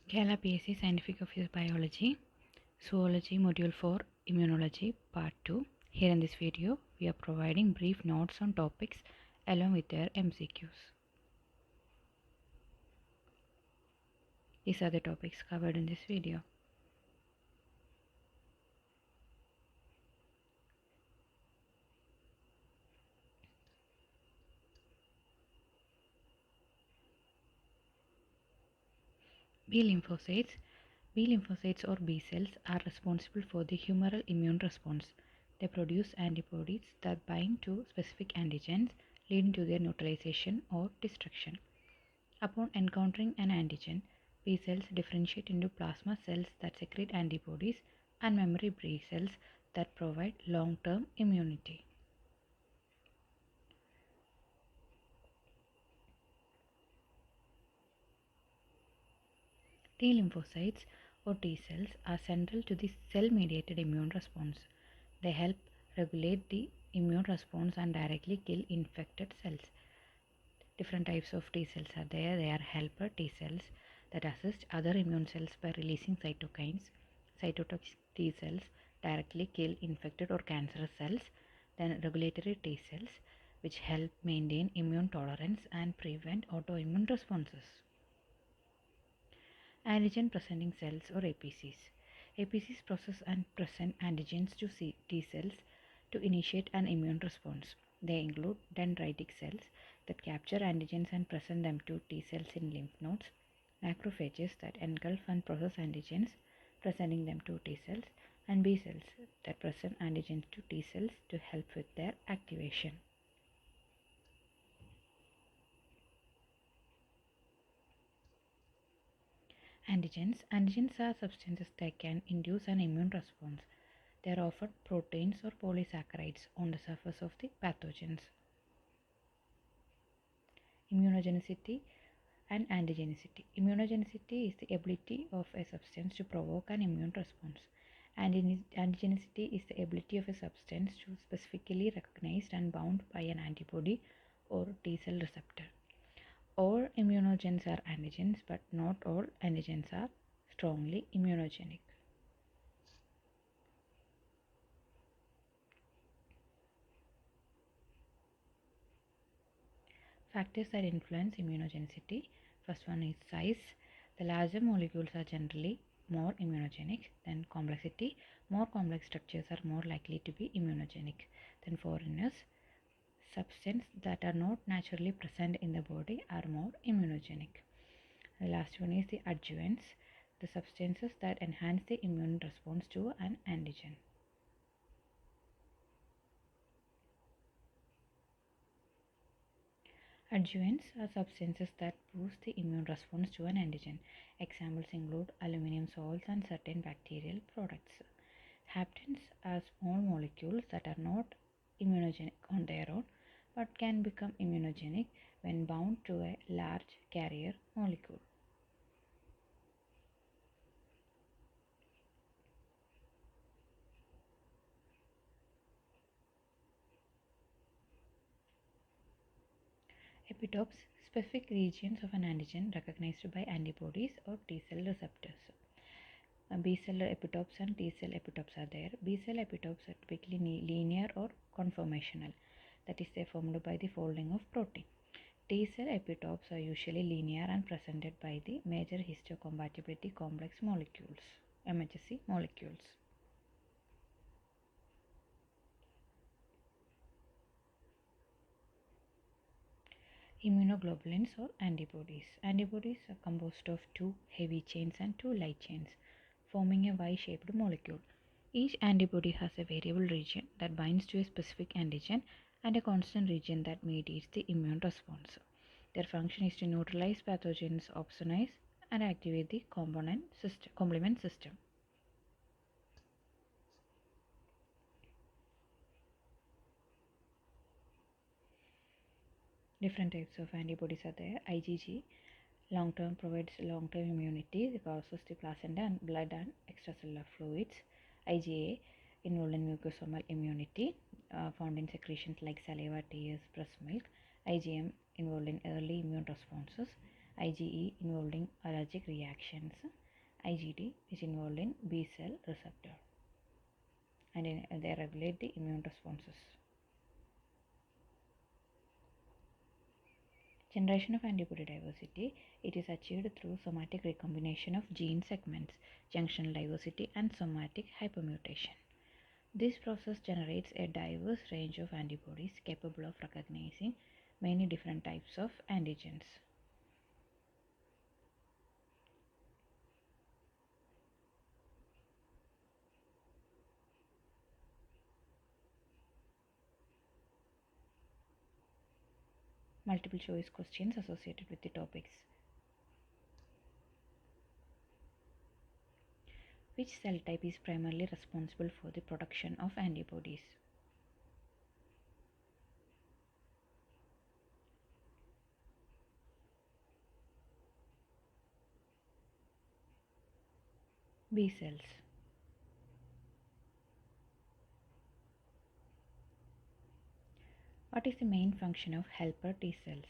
Kerala PSC Scientific Office Biology, Zoology Module-4 Immunology Part-2. Here in this video, we are providing brief notes on topics along with their MCQs. These are the topics covered in this video. B lymphocytes. B lymphocytes or B cells are responsible for the humoral immune response. They produce antibodies that bind to specific antigens, leading to their neutralization or destruction. Upon encountering an antigen, B cells differentiate into plasma cells that secrete antibodies and memory B cells that provide long-term immunity. T lymphocytes or T cells are central to the cell-mediated immune response. They help regulate the immune response and directly kill infected cells. Different types of T cells are there. They are helper T cells that assist other immune cells by releasing cytokines. Cytotoxic T cells directly kill infected or cancerous cells. Then regulatory T cells which help maintain immune tolerance and prevent autoimmune responses. Antigen presenting cells or APCs. APCs process and present antigens to T cells to initiate an immune response. They include dendritic cells that capture antigens and present them to T cells in lymph nodes, macrophages that engulf and process antigens, presenting them to T cells, and B cells that present antigens to T cells to help with their activation. Antigens. Antigens are substances that can induce an immune response. They are often proteins or polysaccharides on the surface of the pathogens. Immunogenicity and antigenicity. Immunogenicity is the ability of a substance to provoke an immune response. Antigenicity is the ability of a substance to specifically recognized and bound by an antibody or T cell receptor. All immunogens are antigens, but not all antigens are strongly immunogenic. Factors that influence immunogenicity. First one is size. The larger molecules are generally more immunogenic than complexity. More complex structures are more likely to be immunogenic than foreigners. Substances that are not naturally present in the body are more immunogenic. The last one is the adjuvants, the substances that enhance the immune response to an antigen. Adjuvants are substances that boost the immune response to an antigen. Examples include aluminum salts and certain bacterial products. Haptens are small molecules that are not immunogenic on their own but can become immunogenic when bound to a large carrier molecule. Epitopes, specific regions of an antigen recognized by antibodies or T cell receptors. B cell epitopes and T cell epitopes are there. B cell epitopes are typically linear or conformational, that is, they are formed by the folding of protein. T cell epitopes are usually linear and presented by the major histocompatibility complex molecules, MHC molecules. Immunoglobulins or antibodies. Antibodies are composed of two heavy chains and two light chains, forming a Y-shaped molecule. Each antibody has a variable region that binds to a specific antigen and a constant region that mediates the immune response. Their function is to neutralize pathogens, opsonize, and activate the complement system. Different types of antibodies are there. IgG, long-term provides long-term immunity. It causes the placenta and blood and extracellular fluids. IgA, involved in mucosomal immunity, found in secretions like saliva, tears, breast milk. IgM, involved in early immune responses. IgE involving allergic reactions, IgD is involved in B cell receptor and they regulate the immune responses. Generation of antibody diversity, it is achieved through somatic recombination of gene segments, junctional diversity and somatic hypermutation. This process generates a diverse range of antibodies capable of recognizing many different types of antigens. Multiple choice questions associated with the topics. Which cell type is primarily responsible for the production of antibodies? B cells. What is the main function of helper T cells?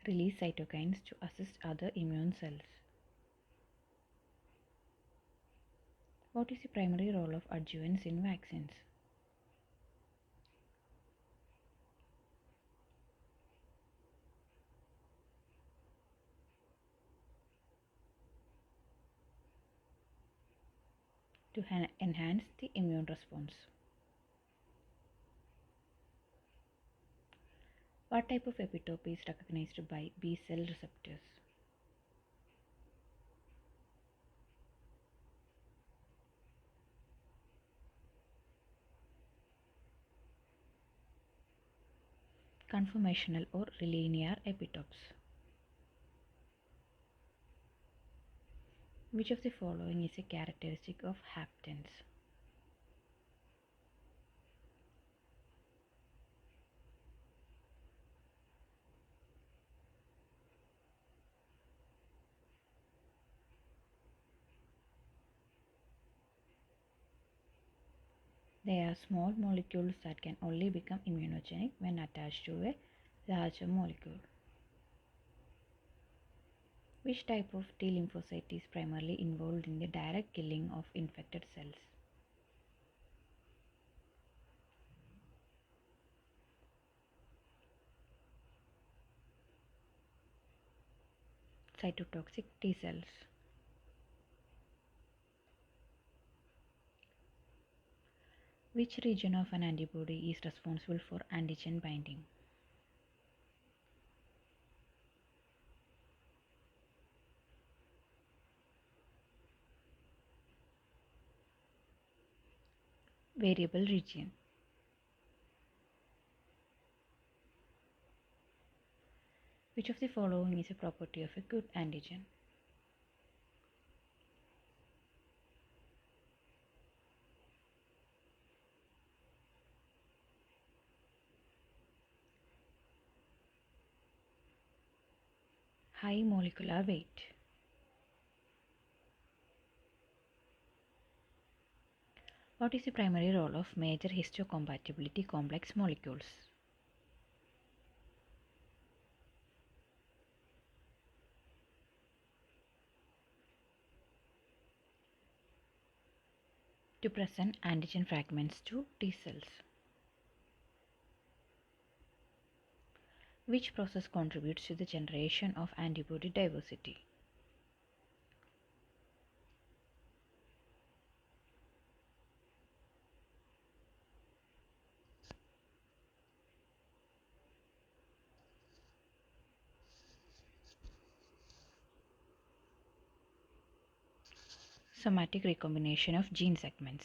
Release cytokines to assist other immune cells. What is the primary role of adjuvants in vaccines? To enhance the immune response. What type of epitope is recognized by B cell receptors? Conformational or linear epitopes. Which of the following is a characteristic of haptens? They are small molecules that can only become immunogenic when attached to a larger molecule. Which type of T lymphocyte is primarily involved in the direct killing of infected cells? Cytotoxic T cells. Which region of an antibody is responsible for antigen binding? Variable region. Which of the following is a property of a good antigen? High molecular weight. What is the primary role of major histocompatibility complex molecules? To present antigen fragments to T cells. Which process contributes to the generation of antibody diversity? Somatic recombination of gene segments.